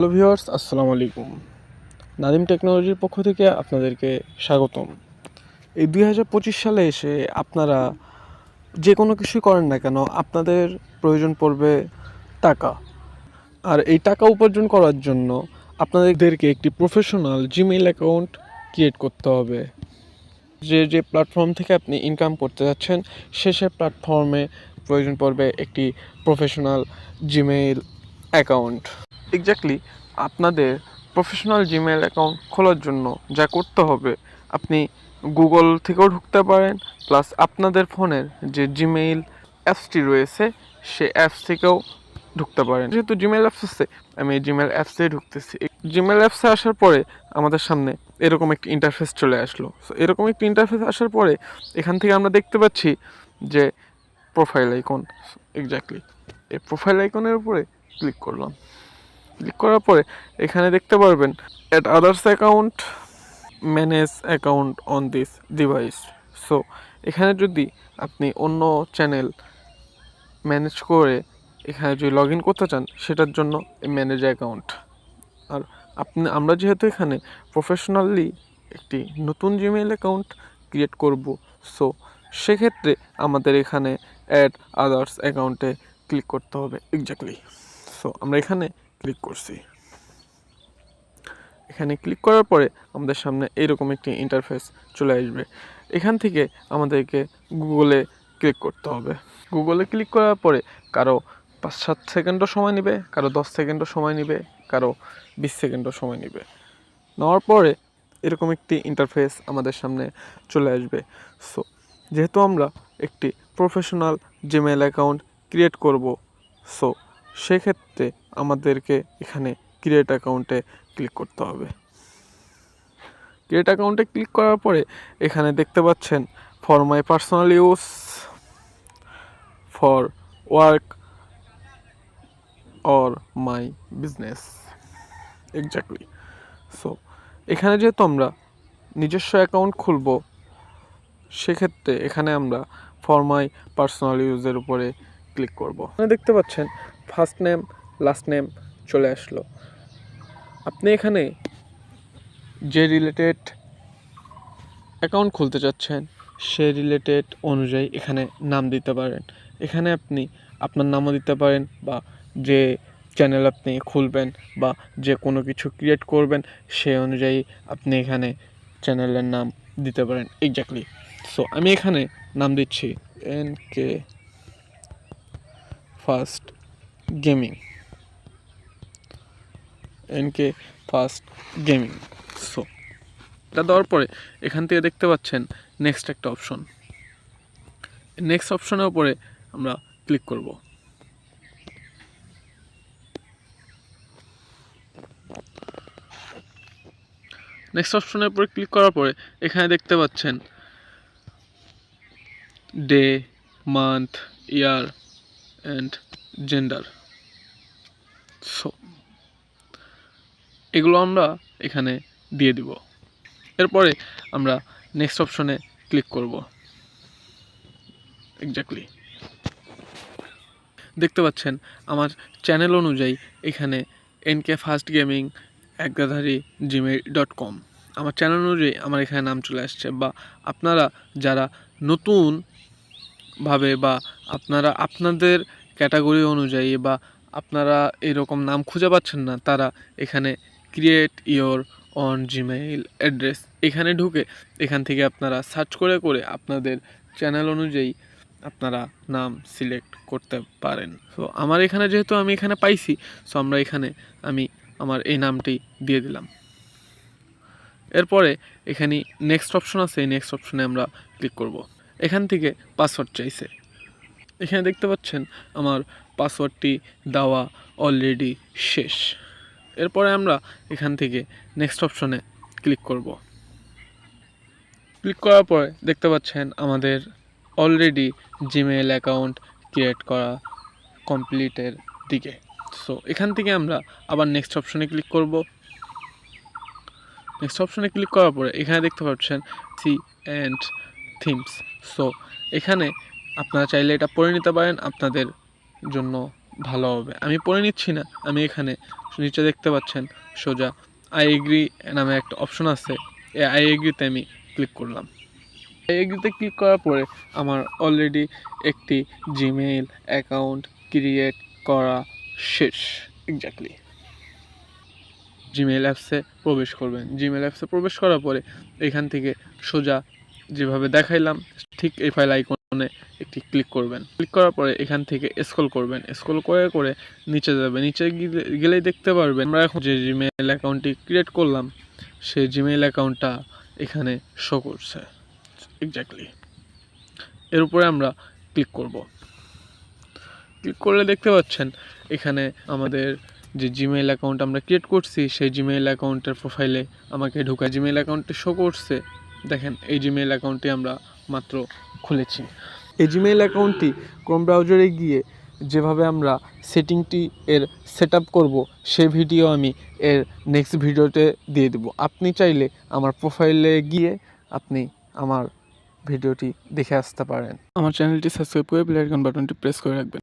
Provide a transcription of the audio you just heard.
Hello viewers, আসসালামু আলাইকুম। নাদিম টেকনোলজির পক্ষ থেকে আপনাদেরকে স্বাগতম। এই 2025 সালে এসে আপনারা যে কোনো কিছুই করেন না কেন, আপনাদের প্রয়োজন পড়বে টাকা। আর এই টাকা উপার্জন করার জন্য আপনাদেরকে একটি প্রফেশনাল জিমেইল অ্যাকাউন্ট ক্রিয়েট করতে হবে। যে প্ল্যাটফর্ম থেকে আপনি ইনকাম করতে যাচ্ছেন সে প্ল্যাটফর্মে প্রয়োজন পড়বে একটি প্রফেশনাল জিমেইল অ্যাকাউন্ট। এক্স্যাক্টলি আপনাদের প্রফেশনাল জিমেইল অ্যাকাউন্ট খোলার জন্য যা করতে হবে, আপনি গুগল থেকেও ঢুকতে পারেন, প্লাস আপনাদের ফোনের যে জিমেইল অ্যাপসটি রয়েছে সে অ্যাপস থেকেও ঢুকতে পারেন। যেহেতু জিমেইল অ্যাপস আছে, আমি এই জিমেইল অ্যাপসে ঢুকতেছি। জিমেইল অ্যাপসে আসার পরে আমাদের সামনে এরকম একটি ইন্টারফেস চলে আসলো। সো এরকম একটি ইন্টারফেস আসার পরে এখান থেকে আমরা দেখতে পাচ্ছি যে প্রোফাইল আইকন। এক্স্যাক্টলি এই প্রোফাইল আইকনের উপরে ক্লিক করলাম। ক্লিক করার পরে এখানে দেখতে পারবেন add others account, manage account on this device. So এখানে যদি আপনি অন্য চ্যানেল ম্যানেজ করে এখানে যদি লগ ইন করতে চান সেটার জন্য ম্যানেজ অ্যাকাউন্ট। আর আমরা যেহেতু এখানে প্রফেশনালি একটি নতুন জিমেইল অ্যাকাউন্ট ক্রিয়েট করব, সো সেক্ষেত্রে আমাদের এখানে অ্যাড আদার্স অ্যাকাউন্টে ক্লিক করতে হবে। এক্স্যাক্টলি সো আমরা এখানে ক্লিক করছি। এখানে ক্লিক করার পরে আমাদের সামনে এইরকম একটি ইন্টারফেস চলে আসবে। এখান থেকে আমাদেরকে গুগলে ক্লিক করতে হবে। গুগলে ক্লিক করার পরে কারো 5-7 সেকেন্ডও সময় নেবে, কারো 10 সেকেন্ডও সময় নেবে, কারো 20 সেকেন্ডও সময় নেবে। নেওয়ার পরে এরকম একটি ইন্টারফেস আমাদের সামনে চলে আসবে। সো যেহেতু আমরা একটি প্রফেশনাল জিমেইল অ্যাকাউন্ট ক্রিয়েট করব, সো সেক্ষেত্রে আমাদেরকে এখানে ক্রিয়েট অ্যাকাউন্টে ক্লিক করতে হবে। ক্রিয়েট অ্যাকাউন্টে ক্লিক করার পরে এখানে দেখতে পাচ্ছেন for my personal use, for work or my business. Exactly so এখানে যেহেতু আমরা নিজস্ব অ্যাকাউন্ট খুলব, সেক্ষেত্রে এখানে আমরা ফর মাই পার্সোনাল ইউজের উপরে ক্লিক করব। এখানে দেখতে পাচ্ছেন ফার্স্ট নেম লাস্ট নেম চলে আসলো। আপনি এখানে যে রিলেটেড অ্যাকাউন্ট খুলতে চাচ্ছেন সে রিলেটেড অনুযায়ী এখানে নাম দিতে পারেন। এখানে আপনি আপনার নামও দিতে পারেন, বা যে চ্যানেল আপনি খুলবেন বা যে কোনো কিছু ক্রিয়েট করবেন সে অনুযায়ী আপনি এখানে চ্যানেলের নাম দিতে পারেন। এক্স্যাক্টলি সো আমি এখানে নাম দিচ্ছি NK ফার্স্ট গেমিং। সো এটা দেওয়ার পরে এখান থেকে দেখতে পাচ্ছেন নেক্সট একটা অপশন। নেক্সট অপশনের উপরে আমরা ক্লিক করব। নেক্সট অপশনের উপরে ক্লিক করার পরে এখানে দেখতে পাচ্ছেন day, month, year and gender. So এগুলো আমরা এখানে দিয়ে দিব। এরপরে আমরা নেক্সট অপশনে ক্লিক করব। এক্স্যাক্টলি দেখতে পাচ্ছেন আমার চ্যানেল অনুযায়ী এখানে NK ফার্স্ট গেমিং @gmail.com আমার চ্যানেল অনুযায়ী আমার এখানে নাম চলে আসছে। বা আপনারা যারা নতুনভাবে বা আপনারা আপনাদের ক্যাটাগরি অনুযায়ী বা আপনারা এরকম নাম খুঁজে পাচ্ছেন না, তারা এখানে create your on Gmail address এখানে ঢুকে এখান থেকে আপনারা সার্চ করে করে আপনাদের চ্যানেল অনুযায়ী আপনারা নাম সিলেক্ট করতে পারেন। সো আমার এখানে যেহেতু আমি এখানে পাইছি, সো আমরা এখানে আমি আমার এই নামটি দিয়ে দিলাম। এরপরে এখানে নেক্সট অপশন আছে, এই নেক্সট অপশনে আমরা ক্লিক করব। এখান থেকে পাসওয়ার্ড চাইছে। এখানে দেখতে পাচ্ছেন আমার পাসওয়ার্ডটি দেওয়া অলরেডি শেষ। এরপরে আমরা এখান থেকে নেক্সট অপশনে ক্লিক করব। ক্লিক করার পরে দেখতে পাচ্ছেন আমাদের অলরেডি জিমেইল অ্যাকাউন্ট ক্রিয়েট করা কমপ্লিটের দিকে। সো এখান থেকে আমরা আবার নেক্সট অপশনে ক্লিক করব। নেক্সট অপশনে ক্লিক করার পরে এখানে দেখতে পাচ্ছেন সি অ্যান্ড থিমস। সো এখানে আপনারা চাইলে এটা পড়ে নিতে পারেন, আপনাদের জন্য ভালো হবে। আমি পড়ে নিচ্ছি না, আমি এখানে নিচে দেখতে পাচ্ছেন সোজা আই এগ্রি নামে একটা অপশন আছে, এই আই এগ্রিতে আমি ক্লিক করলাম। আই এগ্রিতে ক্লিক করার পরে আমার অলরেডি একটি জিমেইল অ্যাকাউন্ট ক্রিয়েট করা শেষ। এক্স্যাক্টলি জিমেইল অ্যাপসে প্রবেশ করবেন। জিমেইল অ্যাপসে প্রবেশ করার পরে এখান থেকে সোজা যেভাবে দেখাইলাম ঠিক এই ফাইল আইকনে একটি ক্লিক করবেন। ক্লিক করার পরে এখান থেকে স্ক্রল করবেন, স্ক্রল করে করে নিচে যাবেন। নিচে গেলেই দেখতে পারবেন আমরা এখন যে জিমেইল অ্যাকাউন্টটি ক্রিয়েট করলাম সেই জিমেইল অ্যাকাউন্টটা এখানে শো করছে। এক্স্যাক্টলি এর উপরে আমরা ক্লিক করব। ক্লিক করলে দেখতে পাচ্ছেন এখানে আমাদের যে জিমেইল অ্যাকাউন্ট আমরা ক্রিয়েট করছি সেই জিমেইল অ্যাকাউন্টের প্রোফাইলে আমাকে ঢোকায় জিমেইল অ্যাকাউন্টটি শো করছে। দেখেন এই জিমেইল অ্যাকাউন্টটি আমরা মাত্র খুলেছি। এই জিমেইল অ্যাকাউন্টটি ক্রোম ব্রাউজারে গিয়ে যেভাবে আমরা সেটিংটি এর সেট আপ করবো সেই ভিডিও আমি এর নেক্সট ভিডিওতে দিয়ে দেবো। আপনি চাইলে আমার প্রোফাইলে গিয়ে আপনি আমার ভিডিওটি দেখে আসতে পারেন। আমার চ্যানেলটি সাবস্ক্রাইব করে বেল আইকন বাটনটি প্রেস করে রাখবেন।